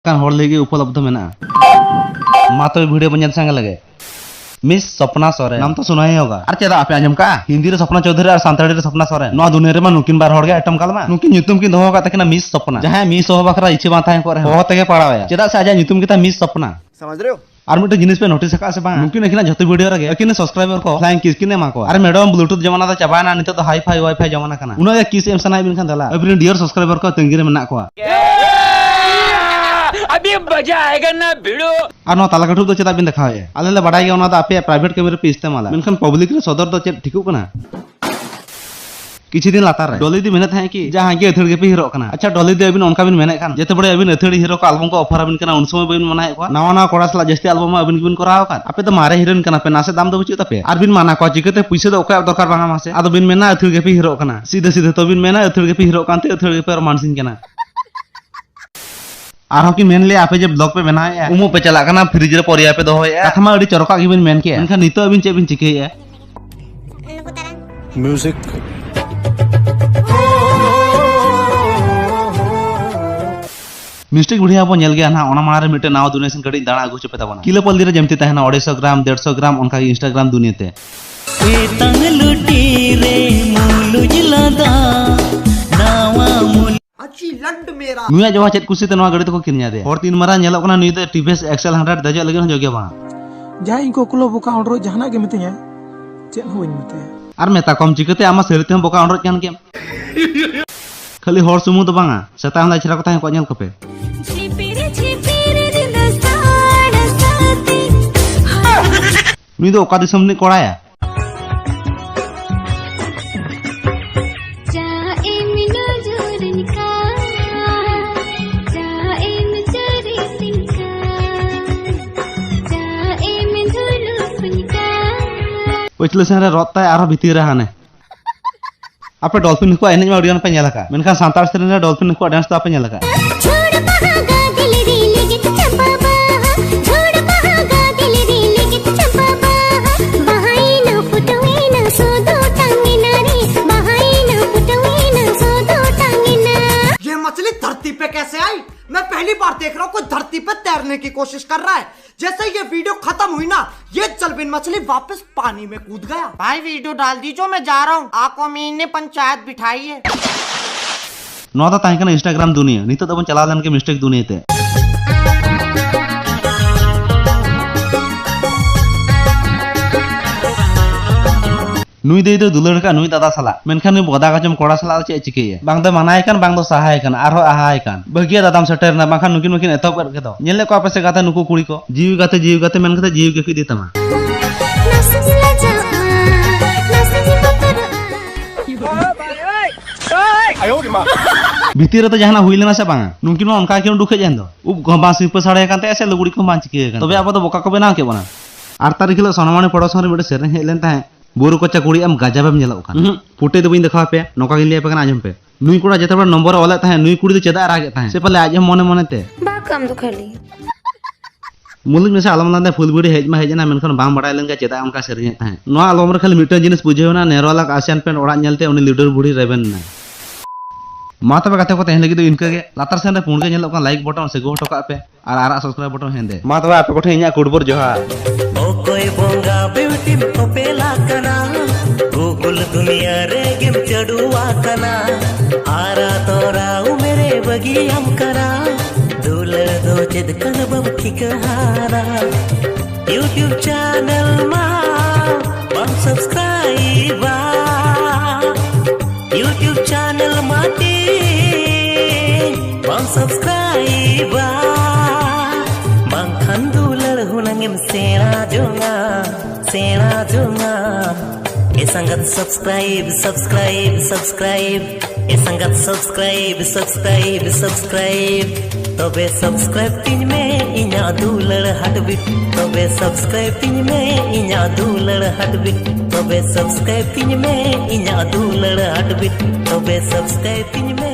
kan hor lagi उपलब्ध मेना मातो video बन संग लगे मिस सपना सोरेन नाम तो सुना ही होगा अरे चेदा आपे आंजम का हिंदी रे सपना चौधरी और सांताड़ी रे सपना सोरेन नो दुनिया रे मा नुकिन बार हर गे आइटम कालमा नुकिन ᱧᱩᱛᱩᱢ की दोहो का तकना मिस सपना जहां मिस हो बखरा इच्छे मा थाय को रे हो तके पड़ावे चेदा से आजा ᱧᱩᱛᱩᱢ की मिस सपना समझ रहे हो और मिटे जिनिस पे नोटिस का से बा नुकिन अखिना जतो वीडियो रे अखिन सब्सक्राइबर को फ्लाइंग किस किने मा को अरे मैडम ब्लूटूथ जमाना तो चाबाना नितो तो हाई फाई वाईफाई जमाना kana उनो या किस एम सनाई बिन खान दला अबिन डियर सब्सक्राइबर को तंगिरे मेना को अभी मजा आएगा ना भिड़ो और नो ताला कठुब दो चेदा बिन देखा है आले ले बडाई गे ओना दा आपे प्राइवेट कैमरा पे इस्तेमाल मेनखान पब्लिक रे सदर दो चेद ठिकु कना किछि दिन लातार रे डॉली दी मेहनत है कि जहां गे अथड़ गे पे हीरो कना अच्छा डॉली दी अबिन उनका बिन मेने खान जेते बड़े अबिन अथड़ी हीरो को एल्बम को ऑफर अबिन कना उन समय बिन मनाए को नवा नवा कोड़ा सला जस्ती एल्बम अबिन बिन कराव का आपे तो मारे हीरोइन कना पे नासे दाम दो बुची तपे आर बिन माना को चिकते पैसे दो ओका दरकार बांगा मासे आदो बिन मेना अथड़ गे पे हीरो कना सीधे सीधे तो बिन मेना अथड़ गे पे हीरो कांते अथड़ गे पे रोमांसिंग कना आरो कि मेन ले आपे जे ब्लॉग पे बनाए उमो पे चला कना फ्रिज रे परिया पे दोहोय कथमा अडी चरका गे बिन मेन के एनखा नितो अबिन चे बिन चिके म्यूजिक मिस्टेक वीडियो बो नेल गया ना ओना मारे मिटे नाव दुनिया सिन कड़ी दाणा आगु चपे ताबना किलो पल्ली रे जमती तहना 250 ग्राम 150 ग्राम उनका इंस्टाग्राम दुनियाते ए तंग लुटी रे मुलुज लदा नावा मुल अच्छी लंड मेरा नुया जवा चेत कुसी ते नवा गड़ी तो को किन्या दे और तीन मारा नेलो कना नुई ते टीवीएस एक्सेल 100 दजे लगे जोगे बा जहां इनको कुलो बोका ऑर्डर जहाना के मितिया चेत होइन मिते और मेता कम चिकते आमा सेरते हम बोका ऑर्डर कान के खाली हर सुमु तो बांगा सता हला छरा को ताहे को नेल कपे नुई दो ओका दिसम नि कोड़ाया पिछले सेन रे रोता आरो भीतिर रे हाने आपे डॉल्फिन को एनेज ऑडियन पे नेला का मेनखान सांतार सेन रे डॉल्फिन को डांस तो आपे नेला का ये मछली धरती पे कैसे आई मैं पहली बार देख रहा हूँ कोई धरती पे तैरने की कोशिश कर रहा है जैसे ये वीडियो खत्म हुई ना ये चलबिन मछली वापस पानी में कूद गया भाई वीडियो डाल दीजिए मैं जा रहा हूँ आपको अमीन ने पंचायत बिठाई है नोदा ताहे कना इंस्टाग्राम दुनिया नितो दबन चला लन के मिस्टेक दुनिया ते नुई दे दुलड़ का नुई दादा सला मेनखान नुई बदा गजम कोड़ा सला चे चिके बांग दो मनाय कान बांग दो सहाय कान आरो आहाय कान बगिया दादाम सटर ना बांखान नुकिन मकिन एतो कर के दो नेले को आपसे गाता नुकु कुड़ी को जीव गाते मेन कते जीव के दी तमा भीतर तो जहाना हुई लेना से बांगा नुकिन उनका के दुखे जेन दो उब गबा सिप साड़े कानते ऐसे लुगुड़ी को मान चिके कान तबे आप तो बोका को बना के बना 8 तारीख लो सोनामाने पड़ोसन रे बेटे सेरे हेलेन ताहे बोरु कोचा कुड़ी am गजबम नेलो कान फुटे दो बिन देखा पे नोका के लिए पे आजम पे नुई कुड़ा जते बड़ नंबर ओले ताहे नुई कुड़ी दो चेदा रागे ताहे से पले आजम मने मने ते बा काम दो खाली मुलुज में से आलम लांदे फुल बड़ी हेज मा हेजना मेनखन बाम बड़ाय लन के चेदा उनका सेरे ताहे नो आलम रे खाली मिटन जिनिस बुझेवना नेरोला आसियान पेन ओड़ा नेलते उनी लीडर बुड़ी रेबेन ना मा तबे गाते को तहन लगी दो इनके गे लातार सेन रे पुण के नेलो का लाइक बटन से गो टका पे और आरा सब्सक्राइब बटन हेंदे मा तबे आपे कोठे इया कुडबर जोहार कोई बोंगा ब्यूटी को पेला कना गूगल दुनिया रे गेम चढ़ुआ कना आरा तोरा मेरे बगी हम करा दुलर दो चेद कन बब ठीक हारा यूट्यूब चैनल मा बम सब्सक्राइब यूट्यूब चैनल माटी बम सब्सक्राइब बांखान दुलर हुनंगेम सेना जोंगा ए संगत सब्सक्राइब ए संगत सब्सक्राइब तबे सब्सक्राइब तीन में इना दुलर हटबिट तबे सब्सक्राइब तीन में इना दुलर हटबिट तबे सब्सक्राइब तीन में इना दुलर हटबिट तबे सब्सक्राइब तीन में